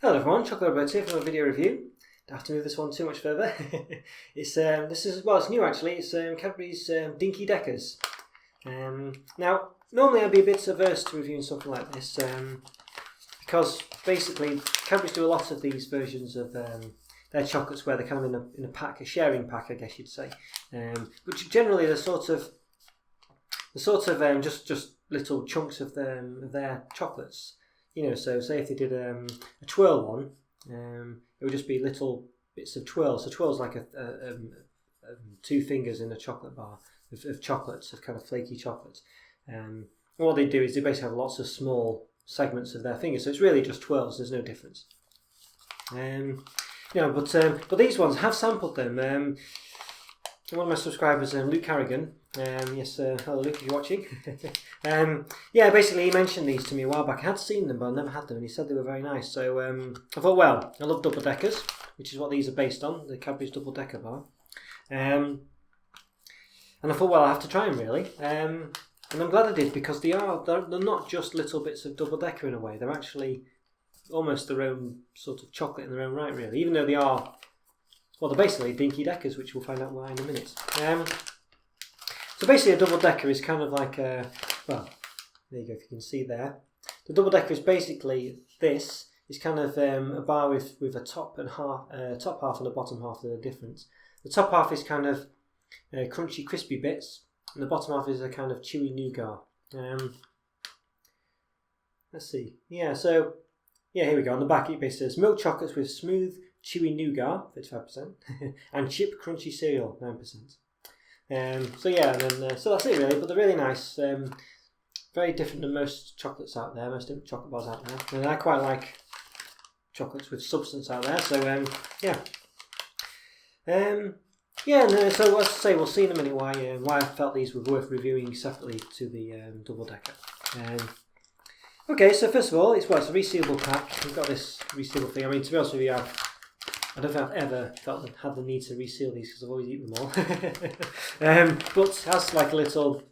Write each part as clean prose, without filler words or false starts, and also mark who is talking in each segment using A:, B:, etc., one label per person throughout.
A: Hello everyone, Chocolo Roberto here from a video review. Don't have to move this one too much further. It's new actually. It's Cadbury's Dinky Deckers. Now, normally I'd be a bit averse to reviewing something like this because basically Cadbury's do a lot of these versions of their chocolates where they're kind of in a pack, a sharing pack, I guess you'd say. But generally they're sort of just little chunks of their chocolates. You know, so say if they did a twirl one, it would just be little bits of twirl. So twirl's like two fingers in a chocolate bar of chocolates, of kind of flaky chocolates. And what they do is they basically have lots of small segments of their fingers. So it's really just twirls. There's no difference. But these ones, I have sampled them. One of my subscribers, Luke Harrigan. Hello Luke, if you're watching. Basically he mentioned these to me a while back. I had seen them, but I never had them, and he said they were very nice. So I thought, well, I love double deckers, which is what these are based on, the Cadbury's double decker bar. And I thought, well, I have to try them really. And I'm glad I did, because they're not just little bits of double decker in a way. They're actually almost their own sort of chocolate in their own right, really. Even though they are, well, they're basically Dinky Deckers, which we'll find out why in a minute. So basically a double decker is kind of like there you go, if you can see there. The double decker is basically this. It's kind of a bar with a top half and a bottom half that are different. The top half is kind of crunchy, crispy bits, and the bottom half is a kind of chewy nougat. Let's see. Here we go. On the back it basically says milk chocolates with smooth, chewy nougat, 55%, and chip crunchy cereal, 9%. So that's it really, but they're really nice. Very different than most chocolates out there, most different chocolate bars out there. And I quite like chocolates with substance out there, so so as I say, we'll see in a minute why I felt these were worth reviewing separately to the double decker. Okay, so first of all, it's a resealable pack. We've got this resealable thing. I mean, to be honest with you, I don't think I've ever had the need to reseal these because I've always eaten them all. But it has like a little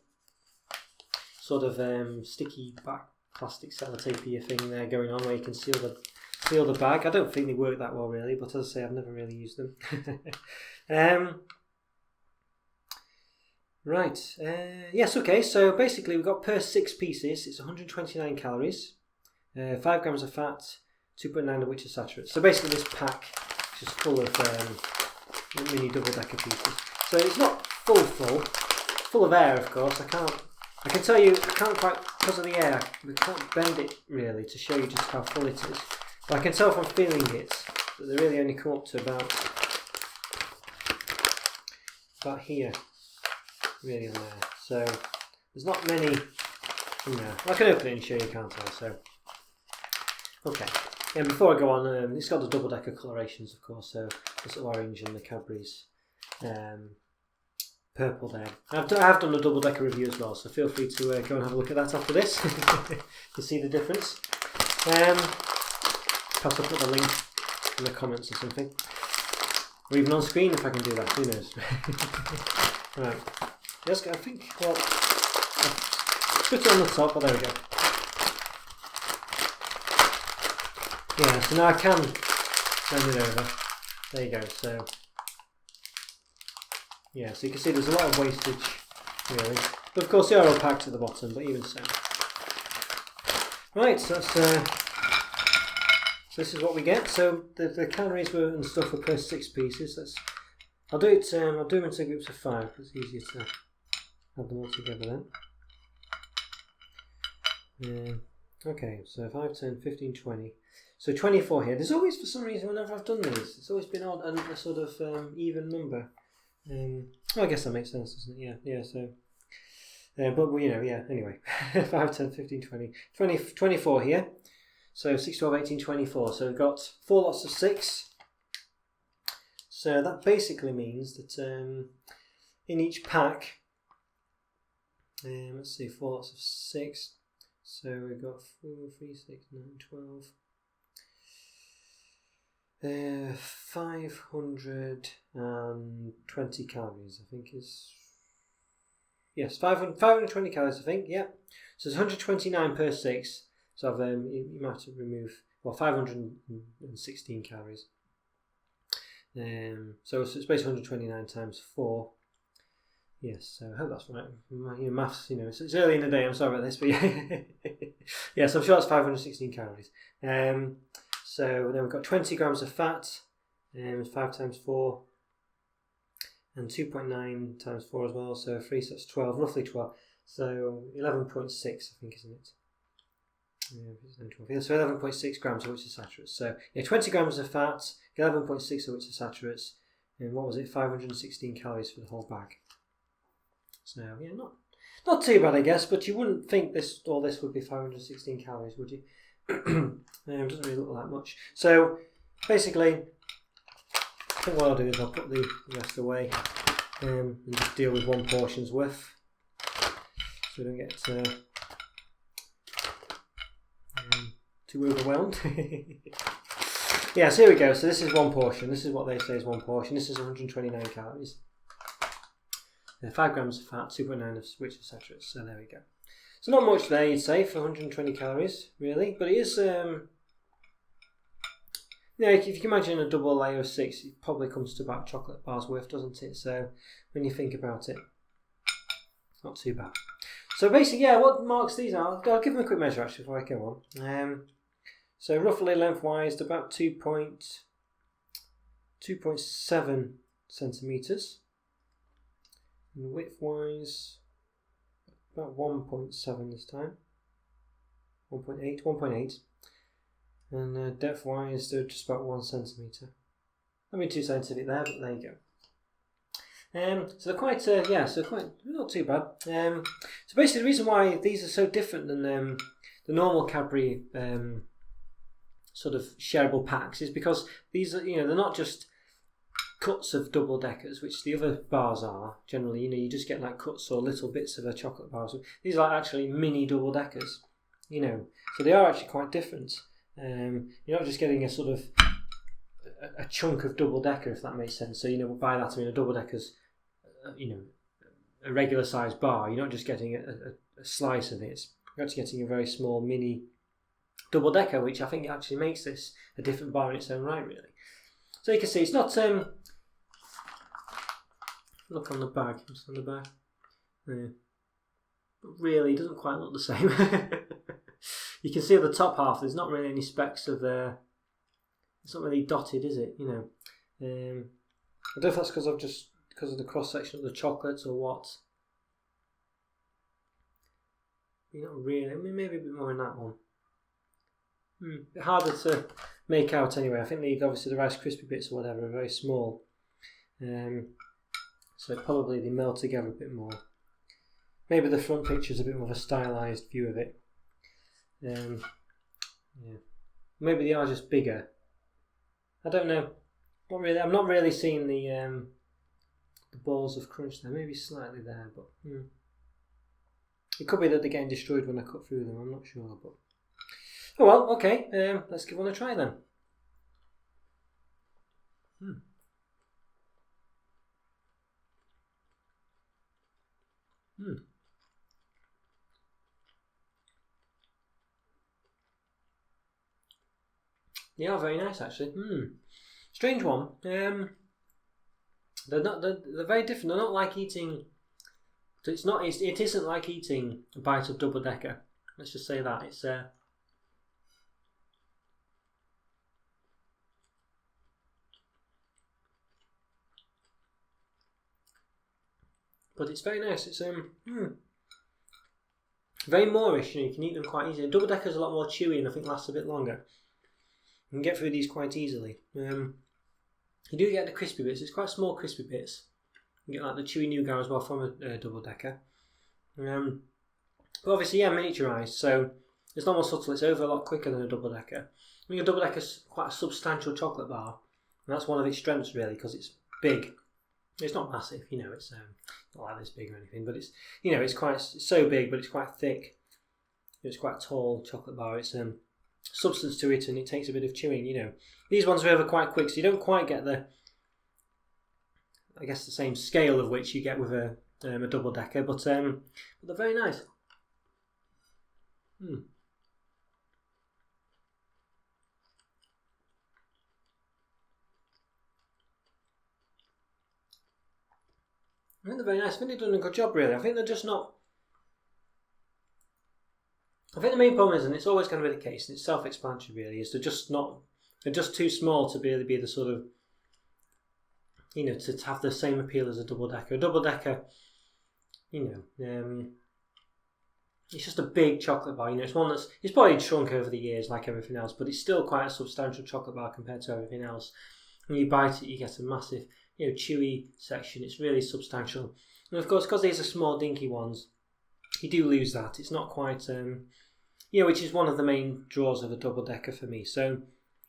A: sort of sticky back plastic sellotapey thing there going on where you can seal the bag. I don't think they work that well really, but as I say, I've never really used them. Yes, okay, so basically we've got per 6 pieces, it's 129 calories, 5 grams of fat, 2.9 of which are saturated. So basically this pack is just full of mini double decker pieces. So it's not full of air, of course. I can tell you, I can't quite, because of the air, we can't bend it really to show you just how full it is. But I can tell from feeling it that they really only come up to about here, really, on there. So there's not many in there. I can open it and show you, can't I? So, okay. And before I go on, it's got the double decker colorations, of course. So the sort of orange and the Cadbury's purple there. I have done a double decker review as well, so feel free to go and have a look at that after this to see the difference. Perhaps I'll put the link in the comments or something, or even on screen if I can do that. Who knows? Right. Yes, I think. Well, I'll put it on the top. Oh, there we go. Yeah. So now I can turn it over. There you go. So. Yeah, so you can see there's a lot of wastage, really. But of course they are all packed at the bottom, but even so. Right, so this is what we get. So the calories and stuff were per 6 pieces. I'll do them into groups of 5, because it's easier to add them all together then. Okay, so 5, 10, 15, 20. So 24 here. There's always, for some reason, whenever I've done these, it's always been odd and a sort of even number. I guess that makes sense, doesn't it? Yeah, so anyway. 5, 10, 15, 20, 24 here. So 6, 12, 18, 24. So we've got 4 lots of 6. So that basically means that in each pack, let's see, 4 lots of 6. So we've got 4, 3, 6, 9, 12. 520 calories, I think is. Yes, 520 calories, I think. Yeah. So it's 129 per 6. So you might have to remove well, 516 calories. So it's basically 129 times 4. Yes, so I hope that's right. Maths, it's early in the day, I'm sorry about this, but yeah. Yeah, so I'm sure that's 516 calories. So then we've got 20 grams of fat, 5 times 4, and 2.9 times 4 as well, so 3, so that's 12, roughly 12. So 11.6, I think, isn't it? Yeah, so 11.6 grams of which is saturates. So yeah, 20 grams of fat, 11.6 of which is saturates, and what was it? 516 calories for the whole bag. So yeah, not too bad, I guess. But you wouldn't think all this would be 516 calories, would you? It doesn't really look like much. So basically, I think what I'll do is I'll put the rest away and just deal with one portion's worth, so we don't get too overwhelmed. Yeah, so here we go. So this is one portion. This is what they say is one portion. This is 129 calories. 5 grams of fat, 2.9 of which is saturates. So there we go. So not much there, you'd say, for 120 calories, really. But it is, if you can imagine a double layer of 6, it probably comes to about chocolate bars worth, doesn't it? So when you think about it, it's not too bad. So basically, yeah, what marks these are, I'll give them a quick measure actually before I go on. So roughly lengthwise, about 2.7 centimetres. And width-wise, about 1.7 this time. 1.8. And depth-wise, they're just about 1 centimetre. I mean, 2 centimetres there, but there you go. So they're quite, quite not too bad. So basically, the reason why these are so different than the normal Cadbury sort of shareable packs is because these are, they're not just cuts of double deckers, which the other bars are generally. You just get like cuts or little bits of a chocolate bar. So these are actually mini double deckers. So they are actually quite different. You're not just getting a sort of a chunk of double decker, if that makes sense. So by that I mean a double decker's a regular sized bar. You're not just getting a slice of it. You're actually getting a very small mini double decker, which I think actually makes this a different bar in its own right, really. So you can see it's not look on the bag, just on the back. Yeah. But really, it doesn't quite look the same. You can see at the top half, there's not really any specks of it's not really dotted, is it? I don't know if that's because of the cross section of the chocolates or what. Not really. I mean, maybe a bit more in that one. A bit harder to make out anyway. I think obviously the Rice Krispie bits or whatever are very small. So probably they meld together a bit more. Maybe the front picture is a bit more of a stylised view of it. Yeah. Maybe they are just bigger. I don't know. Not really. I'm not really seeing the balls of crunch there. Maybe slightly there, but it could be that they're getting destroyed when I cut through them. I'm not sure, but oh well. Okay. Let's give one a try then. They are very nice, actually. Strange one. They're very different. They're not like eating. It isn't like eating a bite of double decker. Let's just say that it's. But it's very nice. It's very moreish. You can eat them quite easily. Double decker's a lot more chewy and I think lasts a bit longer. You can get through these quite easily. You do get the crispy bits. It's quite small crispy bits. You get like the chewy nougat as well from a double decker. But obviously, miniaturised, so it's not more subtle. It's over a lot quicker than a double decker. I mean, a double decker's quite a substantial chocolate bar, and that's one of its strengths really because it's big. It's not massive, it's not like this big or anything, but it's it's so big, but it's quite thick. It's quite a tall chocolate bar. It's substance to it, and it takes a bit of chewing. These ones are over quite quick, so you don't quite get the same scale of which you get with a double decker, but they're very nice. I think they're very nice. I think they've done a good job, really. I think they're just not. I think the main problem is, and it's always going to be the case, and it's self-explanatory, really, is they're just not. They're just too small to really be the sort of, you know, to have the same appeal as a double decker. A double decker, you know, it's just a big chocolate bar. You know, it's one it's probably shrunk over the years like everything else, but it's still quite a substantial chocolate bar compared to everything else. When you bite it, you get a massive, you know, chewy section. It's really substantial. And of course, because these are small, dinky ones, you do lose that. It's not quite, you know, which is one of the main draws of a double decker for me. So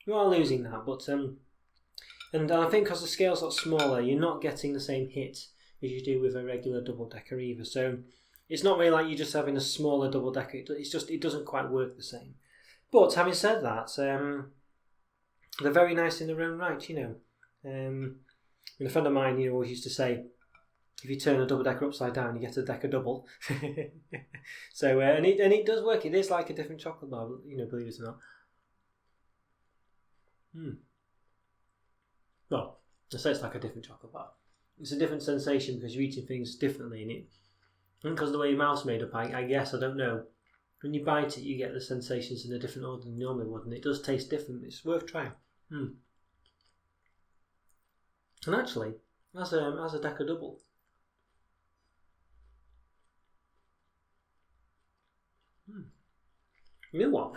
A: you are losing that, but and I think because the scale's a lot smaller, you're not getting the same hit as you do with a regular double decker either. So it's not really like you're just having a smaller double decker. It's just it doesn't quite work the same. But having said that, they're very nice in their own right. You know, and a friend of mine, you know, always used to say, if you turn a double decker upside down, you get a decker double. So and it does work. It is like a different chocolate bar, you know, believe it or not. Well, I say it's like a different chocolate bar. It's a different sensation because you're eating things differently, and because of the way your mouth's made up, I guess, I don't know. When you bite it, you get the sensations in a different order than you normally would, and it does taste different. It's worth trying. And actually, as a decker double, you know what?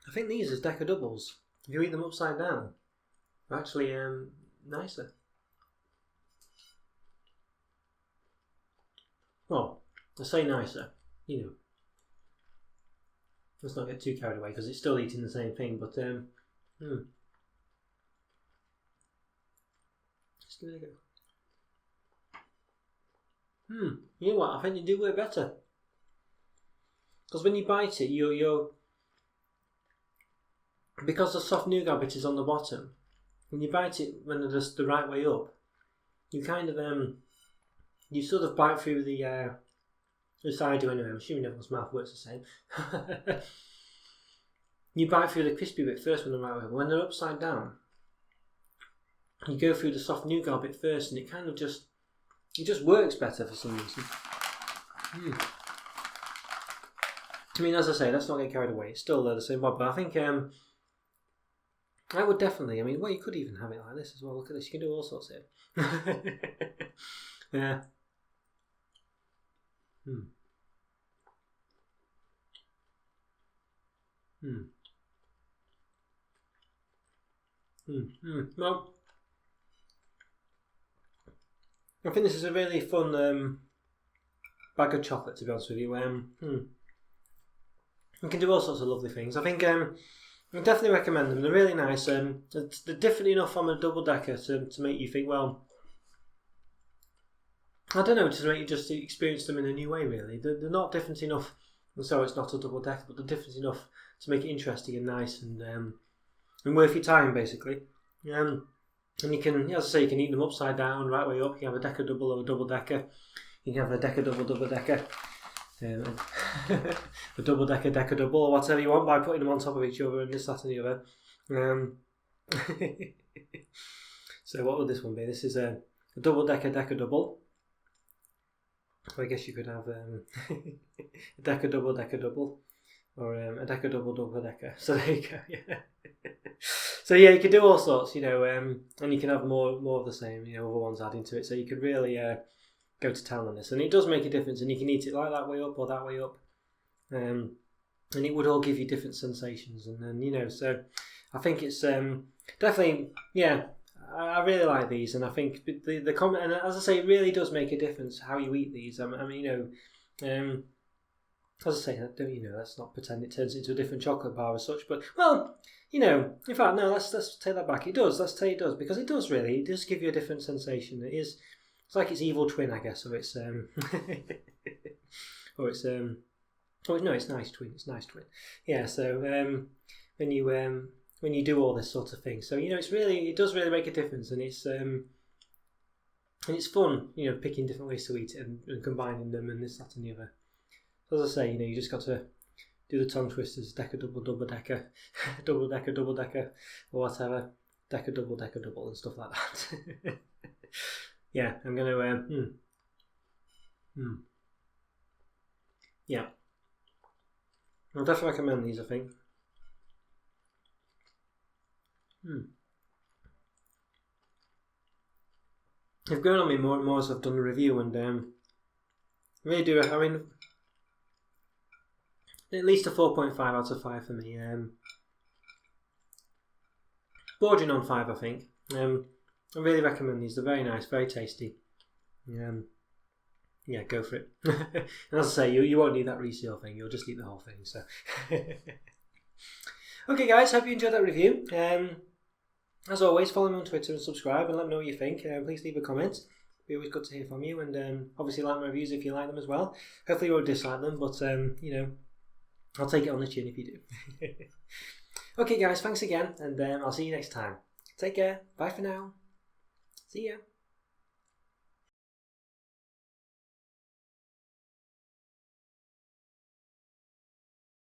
A: I think these as decker doubles, if you eat them upside down, are actually nicer. Well, I say nicer, you know. Let's not get too carried away because it's still eating the same thing, but just give it a go. You know what? I think they do work better because when you bite it, you're because the soft nougat bit is on the bottom. When you bite it when they're just the right way up, you kind of you sort of bite through the I do anyway. I'm assuming everyone's mouth works the same. You bite through the crispy bit first when they're right way up. When they're upside down, you go through the soft nougat bit first, and it kind of just works better for some reason. I mean, as I say, let's not get carried away. It's still the same one, but I think I would definitely. I mean, well, you could even have it like this as well. Look at this. You can do all sorts here. Yeah. Well, I think this is a really fun bag of chocolate, to be honest with you. You can do all sorts of lovely things. I think I definitely recommend them. They're really nice. They're different enough from a double decker to make you think, well, I don't know, to make you just experience them in a new way, really. They're not different enough, so it's not a double decker, but they're different enough to make it interesting and nice and worth your time, basically. And you can, as I say, you can eat them upside down, right way up. You have a decker double or a double decker. You can have a decker double decker. A double decker double, or whatever you want, by putting them on top of each other and this, that and the other. So what would this one be? This is a double decker double. I guess you could have a decker double, or a decker double decker. So there you go. Yeah. So yeah, you could do all sorts, you know, and you can have more of the same, you know, other ones adding to it. So you could really go to town on this, and it does make a difference. And you can eat it like that way up or that way up, and it would all give you different sensations. And then, you know, so I think it's definitely, yeah. I really like these, and I think the comment, and as I say, it really does make a difference how you eat these. I mean, you know, as I say, you know, let's not pretend it turns into a different chocolate bar as such. But well, you know, in fact, no, let's take that back. It does. Let's say it does, because it does really. It does give you a different sensation. It is. It's like its evil twin, I guess, or it's or it's oh no, it's nice twin. It's nice twin. Yeah. So when you do all this sort of thing, so you know, it does really make a difference, and it's fun, you know, picking different ways to eat it and combining them and this, that, and the other. So as I say, you know, you just got to do the tongue twisters, decker double decker, double decker, or whatever, decker double and stuff like that. Yeah, I'm going to... Yeah. I'll definitely recommend these, I think. They've grown on me more and more as I've done the review, and really do. I mean, at least a 4.5 out of 5 for me. Bordering on 5, I think. I really recommend these. They're very nice, very tasty. Yeah, go for it. And as I say, you won't need that reseal thing. You'll just eat the whole thing. So, okay, guys. Hope you enjoyed that review. As always, follow me on Twitter and subscribe, and let me know what you think. Please leave a comment. It'd be always good to hear from you, and obviously like my reviews if you like them as well. Hopefully you won't dislike them, but you know, I'll take it on the chin if you do. Okay, guys. Thanks again, and I'll see you next time. Take care. Bye for now. See ya.